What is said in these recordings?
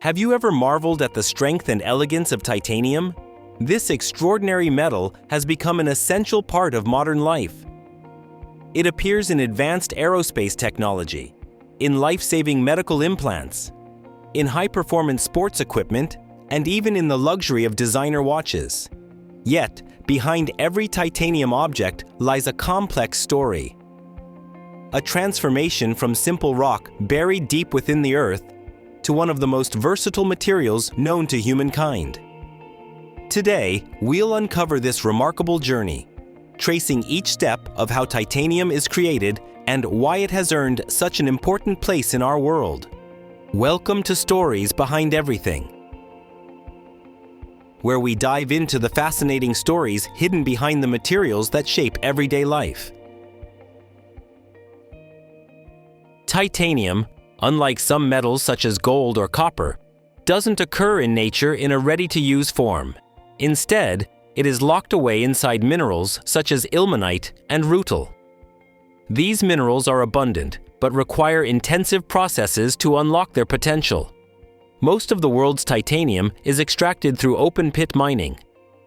Have you ever marveled at the strength and elegance of titanium? This extraordinary metal has become an essential part of modern life. It appears in advanced aerospace technology, in life-saving medical implants, in high-performance sports equipment, and even in the luxury of designer watches. Yet, behind every titanium object lies a complex story. A transformation from simple rock buried deep within the earth to one of the most versatile materials known to humankind. Today, we'll uncover this remarkable journey, tracing each step of how titanium is created and why it has earned such an important place in our world. Welcome to Stories Behind Everything, where we dive into the fascinating stories hidden behind the materials that shape everyday life. Titanium, unlike some metals such as gold or copper, doesn't occur in nature in a ready-to-use form. Instead, it is locked away inside minerals such as ilmenite and rutile. These minerals are abundant, but require intensive processes to unlock their potential. Most of the world's titanium is extracted through open-pit mining,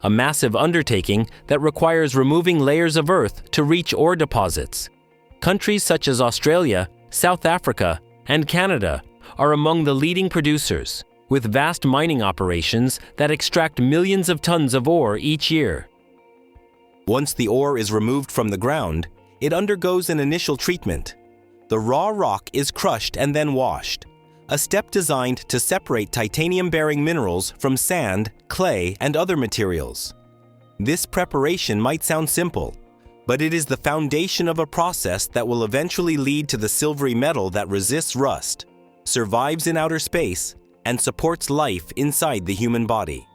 a massive undertaking that requires removing layers of earth to reach ore deposits. Countries such as Australia, South Africa, and Canada are among the leading producers, with vast mining operations that extract millions of tons of ore each year. Once the ore is removed from the ground, it undergoes an initial treatment. The raw rock is crushed and then washed, a step designed to separate titanium-bearing minerals from sand, clay, and other materials. This preparation might sound simple, but it is the foundation of a process that will eventually lead to the silvery metal that resists rust, survives in outer space, and supports life inside the human body.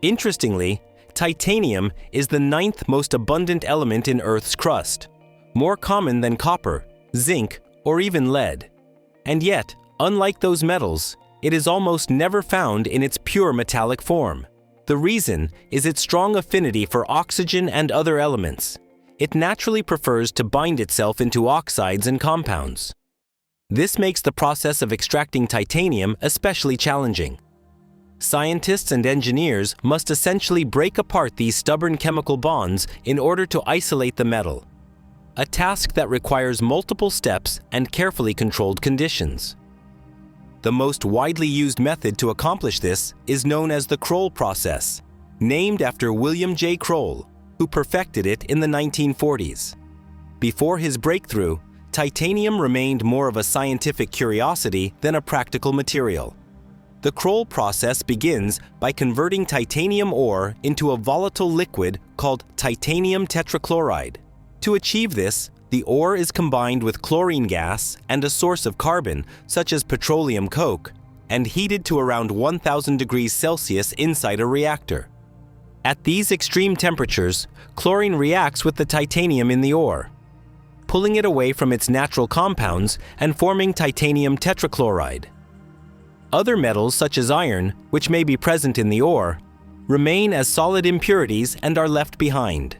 Interestingly, titanium is the 9th most abundant element in Earth's crust, more common than copper, zinc, or even lead. And yet, unlike those metals, it is almost never found in its pure metallic form. The reason is its strong affinity for oxygen and other elements. It naturally prefers to bind itself into oxides and compounds. This makes the process of extracting titanium especially challenging. Scientists and engineers must essentially break apart these stubborn chemical bonds in order to isolate the metal, a task that requires multiple steps and carefully controlled conditions. The most widely used method to accomplish this is known as the Kroll process, named after William J. Kroll, who perfected it in the 1940s. Before his breakthrough, titanium remained more of a scientific curiosity than a practical material. The Kroll process begins by converting titanium ore into a volatile liquid called titanium tetrachloride. To achieve this, the ore is combined with chlorine gas and a source of carbon, such as petroleum coke, and heated to around 1,000 degrees Celsius inside a reactor. At these extreme temperatures, chlorine reacts with the titanium in the ore, pulling it away from its natural compounds and forming titanium tetrachloride. Other metals, such as iron, which may be present in the ore, remain as solid impurities and are left behind.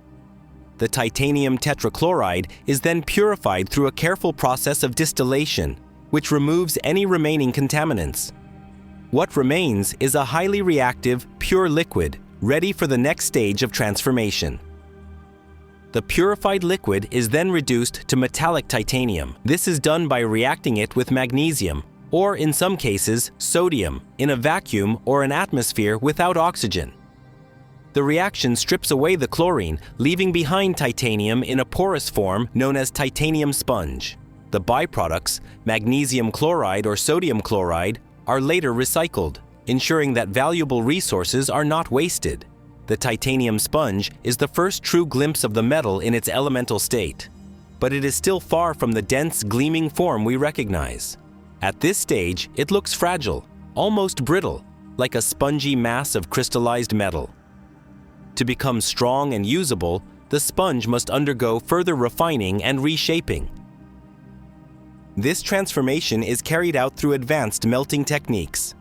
The titanium tetrachloride is then purified through a careful process of distillation, which removes any remaining contaminants. What remains is a highly reactive, pure liquid, ready for the next stage of transformation. The purified liquid is then reduced to metallic titanium. This is done by reacting it with magnesium, or in some cases, sodium, in a vacuum or an atmosphere without oxygen. The reaction strips away the chlorine, leaving behind titanium in a porous form known as titanium sponge. The byproducts, magnesium chloride or sodium chloride, are later recycled, ensuring that valuable resources are not wasted. The titanium sponge is the first true glimpse of the metal in its elemental state, but it is still far from the dense, gleaming form we recognize. At this stage, it looks fragile, almost brittle, like a spongy mass of crystallized metal. To become strong and usable, the sponge must undergo further refining and reshaping. This transformation is carried out through advanced melting techniques.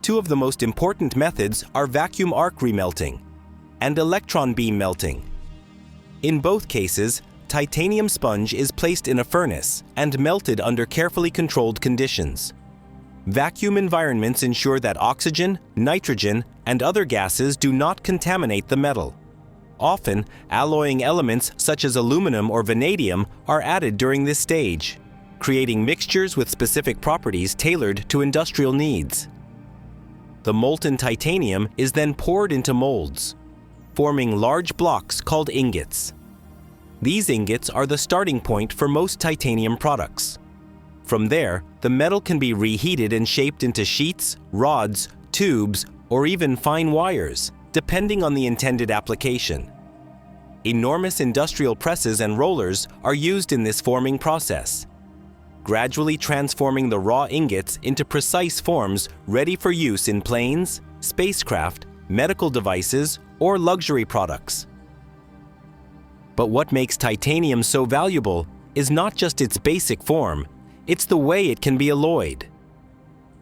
Two of the most important methods are vacuum arc remelting and electron beam melting. In both cases, titanium sponge is placed in a furnace and melted under carefully controlled conditions. Vacuum environments ensure that oxygen, nitrogen, and other gases do not contaminate the metal. Often, alloying elements such as aluminum or vanadium are added during this stage, creating mixtures with specific properties tailored to industrial needs. The molten titanium is then poured into molds, forming large blocks called ingots. These ingots are the starting point for most titanium products. From there, the metal can be reheated and shaped into sheets, rods, tubes, or even fine wires, depending on the intended application. Enormous industrial presses and rollers are used in this forming process, gradually transforming the raw ingots into precise forms ready for use in planes, spacecraft, medical devices, or luxury products. But what makes titanium so valuable is not just its basic form, it's the way it can be alloyed.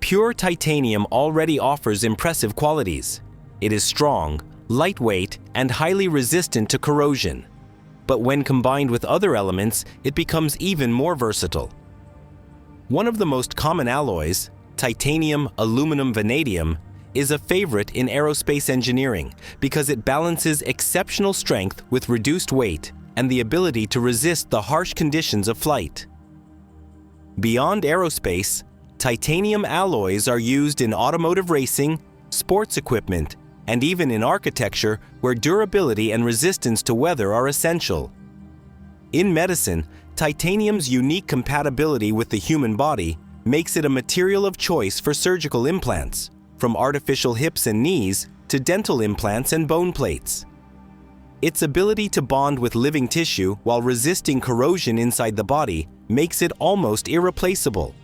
Pure titanium already offers impressive qualities. It is strong, lightweight, and highly resistant to corrosion. But when combined with other elements, it becomes even more versatile. One of the most common alloys, titanium aluminum vanadium, is a favorite in aerospace engineering because it balances exceptional strength with reduced weight and the ability to resist the harsh conditions of flight. Beyond aerospace, titanium alloys are used in automotive racing, sports equipment, and even in architecture where durability and resistance to weather are essential. In medicine, titanium's unique compatibility with the human body makes it a material of choice for surgical implants, from artificial hips and knees to dental implants and bone plates. Its ability to bond with living tissue while resisting corrosion inside the body makes it almost irreplaceable.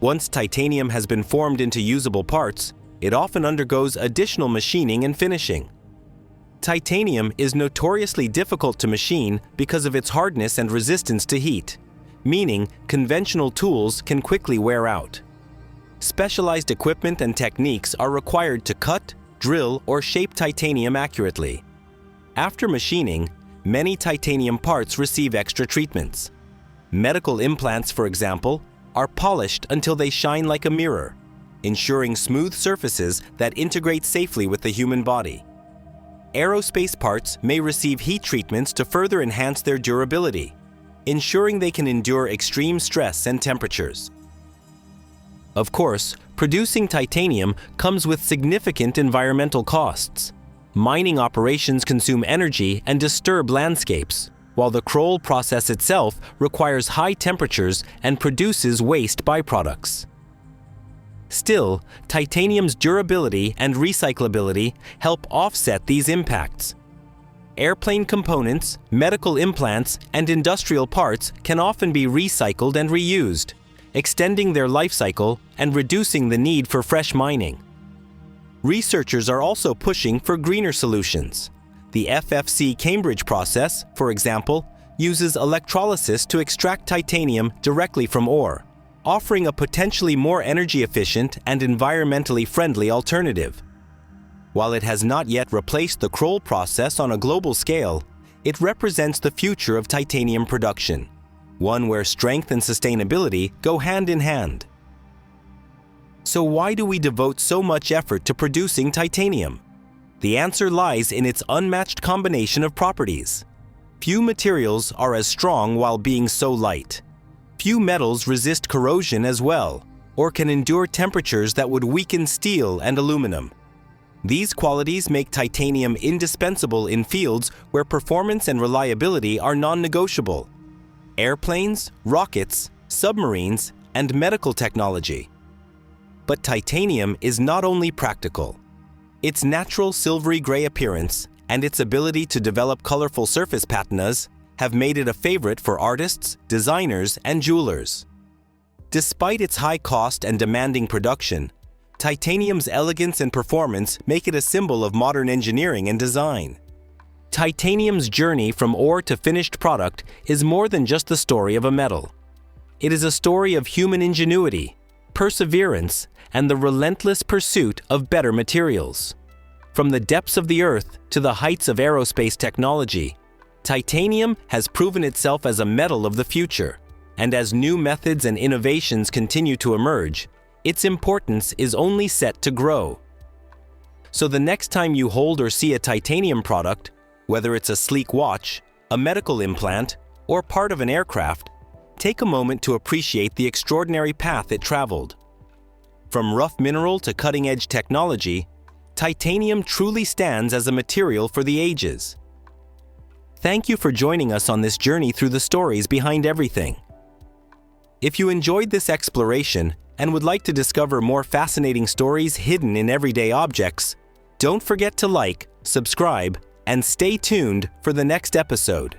Once titanium has been formed into usable parts, it often undergoes additional machining and finishing. Titanium is notoriously difficult to machine because of its hardness and resistance to heat, meaning conventional tools can quickly wear out. Specialized equipment and techniques are required to cut, drill, or shape titanium accurately. After machining, many titanium parts receive extra treatments. Medical implants, for example, are polished until they shine like a mirror, ensuring smooth surfaces that integrate safely with the human body. Aerospace parts may receive heat treatments to further enhance their durability, ensuring they can endure extreme stress and temperatures. Of course, producing titanium comes with significant environmental costs. Mining operations consume energy and disturb landscapes, while the Kroll process itself requires high temperatures and produces waste byproducts. Still, titanium's durability and recyclability help offset these impacts. Airplane components, medical implants, and industrial parts can often be recycled and reused, extending their life cycle and reducing the need for fresh mining. Researchers are also pushing for greener solutions. The FFC Cambridge process, for example, uses electrolysis to extract titanium directly from ore, offering a potentially more energy-efficient and environmentally friendly alternative. While it has not yet replaced the Kroll process on a global scale, it represents the future of titanium production, one where strength and sustainability go hand in hand. So why do we devote so much effort to producing titanium? The answer lies in its unmatched combination of properties. Few materials are as strong while being so light. Few metals resist corrosion as well, or can endure temperatures that would weaken steel and aluminum. These qualities make titanium indispensable in fields where performance and reliability are non-negotiable: airplanes, rockets, submarines, and medical technology. But titanium is not only practical. Its natural silvery gray appearance and its ability to develop colorful surface patinas have made it a favorite for artists, designers, and jewelers. Despite its high cost and demanding production, titanium's elegance and performance make it a symbol of modern engineering and design. Titanium's journey from ore to finished product is more than just the story of a metal. It is a story of human ingenuity, perseverance, and the relentless pursuit of better materials. From the depths of the earth to the heights of aerospace technology, titanium has proven itself as a metal of the future, And as new methods and innovations continue to emerge, its importance is only set to grow. So the next time you hold or see a titanium product, whether it's a sleek watch, a medical implant, or part of an aircraft, take a moment to appreciate the extraordinary path it traveled. From rough mineral to cutting-edge technology, titanium truly stands as a material for the ages. Thank you for joining us on this journey through the stories behind everything. If you enjoyed this exploration and would like to discover more fascinating stories hidden in everyday objects, don't forget to like, subscribe, and stay tuned for the next episode.